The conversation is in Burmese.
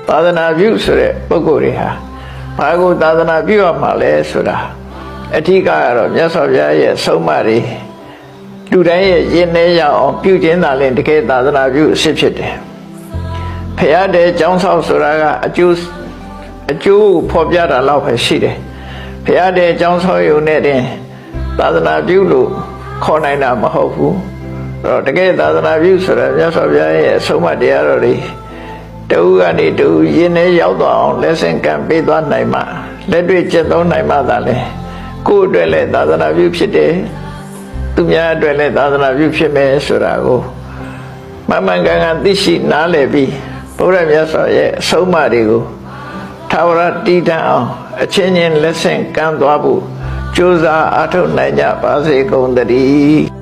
သာသနာပြုဆိုတဲ့ပုဂ္ဂိုလ်တွေဟာဘာကိုသာသနာပြုရမှာလဲဆိုတာအထီးကတော့မြတ်စွာဘုရားရဲ့ဆုံးမတွေလူတိုင်းရဲ့ရင်းနှီးရအောင်ပြုခြင်းသာလျှင်တကယ်သာသနာပြုအစစ်ဖြစ်တယ်ဖရာတဲ့ကျောင်းဆောက်ဆိုတာကအကျိုးဖော်ပြတာလောက်ပဲရှိတယ်ဖရာတဲ့ကျောင်းဆောက်ရုံနဲ့တင်သာသနာပြုလို့ခေါ်နိုင်တာမဟုတ်ဘူးအဲ့တော့တကယ်သာသနာပြုဆိုတာမြတ်စွာဘုရားရဲ့အဆုံးအမတရားတော်တွေတူကနေတူရင်းနှီးရောက်သွားအောင်လက်ဆင့်ကမ်းပေးသွားနိုင်မှလက်တွေ့ကျင့်သုံးနိုင်မှသာလေကိုယ့်အတွက်လည်းသာသနာပြုဖြစ်တယ်သူများအတွက်လည်းသာသနာပြုဖြစ်မယ်ဆိုတာကိုမှန်မှန်ကန်ကန်သိရှိနားလည်ပြီးဘုရားမြတ်စွာရဲ့အဆုံးအမတွေကိုထာဝရတည်တံ့အောင်အချင်းချင်းလက်ဆင့်ကမ်းသွားဖို့ကြိုးစားအားထုတ်နိုင်ကြပါစေကုန်သတည်း